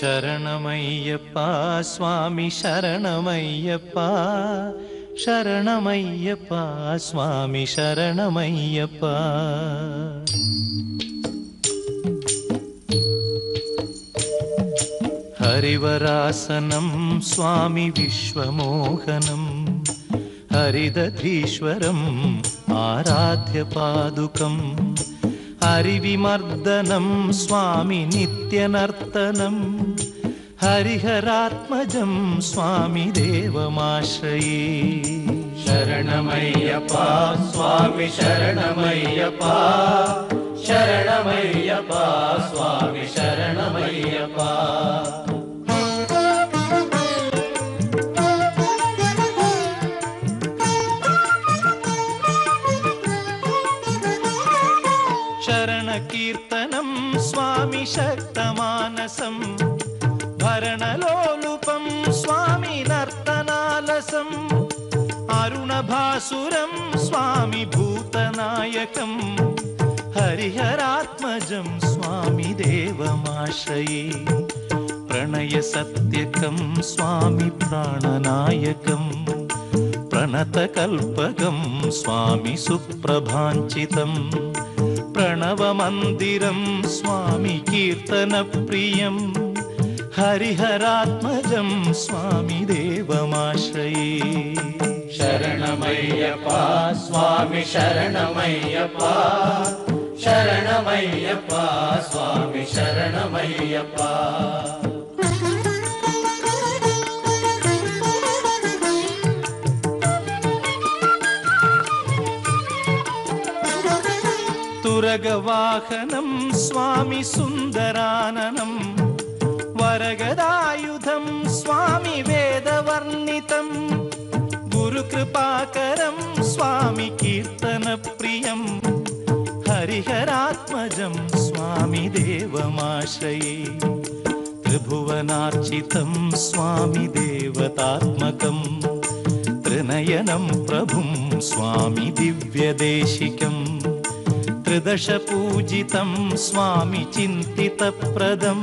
ಶರಣಮಯ್ಯಪ್ಪ ಸ್ವಾಮಿ ಶರಣಮಯ್ಯಪ್ಪ ಶರಣಮಯ್ಯಪ್ಪ ಸ್ವಾಮಿ ಶರಣಮಯ್ಯಪ್ಪ. ಹರಿವರಾಸನಂ ಸ್ವಾಮಿ ವಿಶ್ವಮೋಹನಂ ಹರಿದಧೀಶ್ವರಂ ಆರಾಧ್ಯ ಪಾದುಕಂ ಹರಿವಿಮರ್ದನಂ ಸ್ವಾಮಿ ನಿತ್ಯನರ್ತನಂ ಹರಿಹರಾತ್ಮಜಂ ಸ್ವಾಮಿ ದೇವಮಾಶ್ರಯೇ. ಶರಣಮಯ್ಯಪ್ಪ ಸ್ವಾಮಿ ಶರಣಮಯ್ಯಪ್ಪ ಶರಣಮಯ್ಯಪ್ಪ ಸ್ವಾಮಿ ಶರಣಮಯ್ಯಪ್ಪ. ಶರಣಕೀರ್ತನಂ ಸ್ವಾಮಿ ಶಕ್ತಮಾನಸಂ ಭರಣಲೋಲುಪಂ ಸ್ವಾಮಿ ನರ್ತನಾಲಸಂ ಅರುಣಭಾಸುರಂ ಸ್ವಾಮಿ ಭೂತನಾಯಕಂ ಹರಿಹರಾತ್ಮಜಂ ಸ್ವಾಮಿ ದೇವಮಾಶ್ರಯೇ. ಪ್ರಣಯ ಸತ್ಯಕಂ ಸ್ವಾಮಿ ಪ್ರಾಣನಾಯಕಂ ಪ್ರಣತಕಲ್ಪಕಂ ಸ್ವಾಮಿ ಸುಪ್ರಭಾಂಚಿತಂ ಪ್ರಣವಮಂದಿರಂ ಸ್ವಾಮಿ ಕೀರ್ತನಪ್ರಿಯಂ ಹರಿಹರಾತ್ಮಜಂ ಸ್ವಾಮಿ ದೇವಮಾಶ್ರಯೇ. ಶರಣಮಯ್ಯಪ್ಪ ಸ್ವಾಮಿ ಶರಣಮಯ್ಯಪ್ಪ ಶರಣಮಯ್ಯಪ್ಪ ಸ್ವಾಮಿ ಶರಣಮಯ್ಯಪ್ಪ. ತುರಗವಾಹನಂ ಸ್ವಾಮಿ ಸುಂದರಾನನಂ ವರಗದಾಯುಧಂ ಸ್ವಾಮಿ ವೇದವರ್ಣಿತಂ ಗುರುಕೃಪಾಕರಂ ಸ್ವಾಮಿ ಕೀರ್ತನಪ್ರಿಯಂ ಹರಿಹರಾತ್ಮಜಂ ಸ್ವಾಮಿ ದೇವಮಾಶ್ರಯೇ. ತ್ರಿಭುವನಾರ್ಚಿತಂ ಸ್ವಾಮಿ ದೇವತಾತ್ಮಕಂ ತ್ರಿನಯನಂ ಪ್ರಭುಂ ಸ್ವಾಮಿ ದಿವ್ಯದೇಶಿಕಂ ತ್ರಿದಶ ಪೂಜಿತಂ ಸ್ವಾಮಿ ಚಿಂತಿತಪ್ರದಂ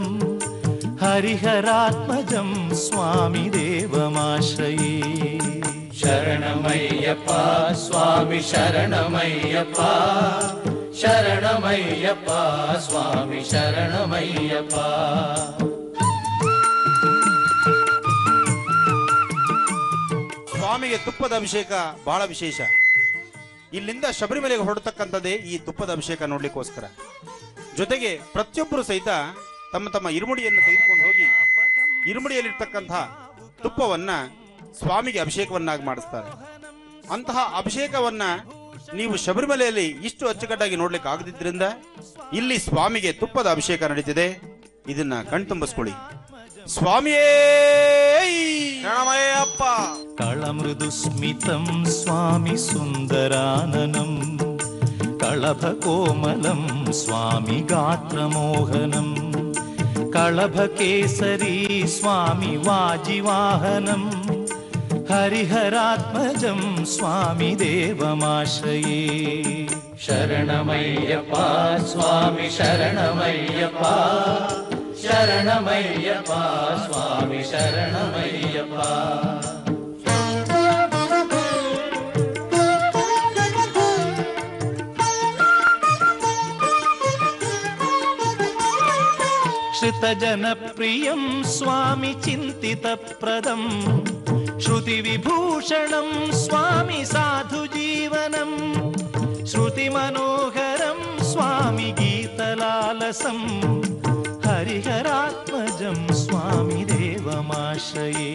ಹರಿಹರಾತ್ಮಜಂ ಸ್ವಾಮಿ ದೇವಮಾಶ್ರಯೇ. ಶರಣಮಯ್ಯಪ್ಪ ಸ್ವಾಮಿ ಶರಣಮಯ್ಯಪ್ಪ ಶರಣಮಯ್ಯಪ್ಪ ಸ್ವಾಮಿ ಶರಣಮಯ್ಯಪ್ಪ. ಸ್ವಾಮಿಗೆ ತುಪ್ಪದ ಅಭಿಷೇಕ ಬಹಳ ವಿಶೇಷ. ಇಲ್ಲಿಂದ ಶಬರಿಮಲೆಗೆ ಹೊರಡತಕ್ಕಂಥದ್ದೇ ಈ ತುಪ್ಪದ ಅಭಿಷೇಕ ನೋಡ್ಲಿಕ್ಕೋಸ್ಕರ. ಜೊತೆಗೆ ಪ್ರತಿಯೊಬ್ಬರು ಸಹಿತ ತಮ್ಮ ತಮ್ಮ ಇರುಮುಡಿಯನ್ನು ತೆಗೆದುಕೊಂಡು ಹೋಗಿ ಇರುಮುಡಿಯಲ್ಲಿರ್ತಕ್ಕಂಥ ತುಪ್ಪವನ್ನ ಸ್ವಾಮಿಗೆ ಅಭಿಷೇಕವನ್ನಾಗಿ ಮಾಡಿಸ್ತಾರೆ. ಅಂತಹ ಅಭಿಷೇಕವನ್ನ ನೀವು ಶಬರಿಮಲೆಯಲ್ಲಿ ಇಷ್ಟು ಅಚ್ಚುಕಟ್ಟಾಗಿ ನೋಡ್ಲಿಕ್ಕೆ ಆಗದಿದ್ರಿಂದ ಇಲ್ಲಿ ಸ್ವಾಮಿಗೆ ತುಪ್ಪದ ಅಭಿಷೇಕ ನಡೀತಿದೆ. ಇದನ್ನ ಕಣ್ತುಂಬಿಸ್ಕೊಳ್ಳಿ. ಸ್ವಾಮಿಯೇ ಶರಣಮಯ್ಯಪ್ಪ. ಕಳಮೃದು ಸ್ಮಿತಂ ಸ್ವಾಮಿ ಸುಂದರಾನನಂ ಕಳಭಕೋಮಲಂ ಸ್ವಾಮಿ ಗಾತ್ರಮೋಹನಂ ಕಳಭಕೇಸರಿ ಸ್ವಾಮಿ ವಾಜಿವಾಹನಂ ಹರಿಹರಾತ್ಮಜಂ ಸ್ವಾಮಿ ದೇವಮಾಶ್ರಯೇ. ಶರಣಮಯ್ಯಪ್ಪ ಸ್ವಾಮಿ ಶರಣಮಯ್ಯಪ್ಪ ಶರಣಮಯ್ಯಪ್ಪ ಸ್ವಾಮಿ ಶರಣಮಯ್ಯಪ್ಪ. ಶ್ರುತಜನಪ್ರಿಯಂ ಸ್ವಾಮಿ ಚಿಂತಿತಪ್ರದಂ ಶ್ರುತಿವಿಭೂಷಣಂ ಸ್ವಾಮಿ ಸಾಧುಜೀವನಂ ಶ್ರುತಿಮನೋಹರಂ ಸ್ವಾಮಿ ಗೀತಲಾಲಸಂ ಹರಿಹರಾತ್ಮಜಂ ಸ್ವಾಮಿ ದೇವಮಾಶ್ರಯೇ.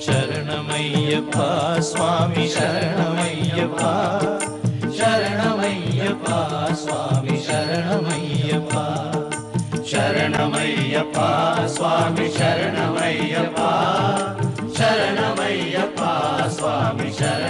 ಶರಣಮಯ್ಯಪ್ಪ ಸ್ವಾಮಿ ಶರಣಮಯ್ಯಪ್ಪ ಶರಣಮಯ್ಯಪ್ಪ ಸ್ವಾಮಿ ಶರಣಮಯ್ಯಪ್ಪ ಶರಣಮಯ್ಯಪ್ಪ ಸ್ವಾಮಿ ಶರಣಮಯ್ಯಪ್ಪ ಶರಣಮಯ್ಯಪ್ಪ ಸ್ವಾಮಿ ಶರಣ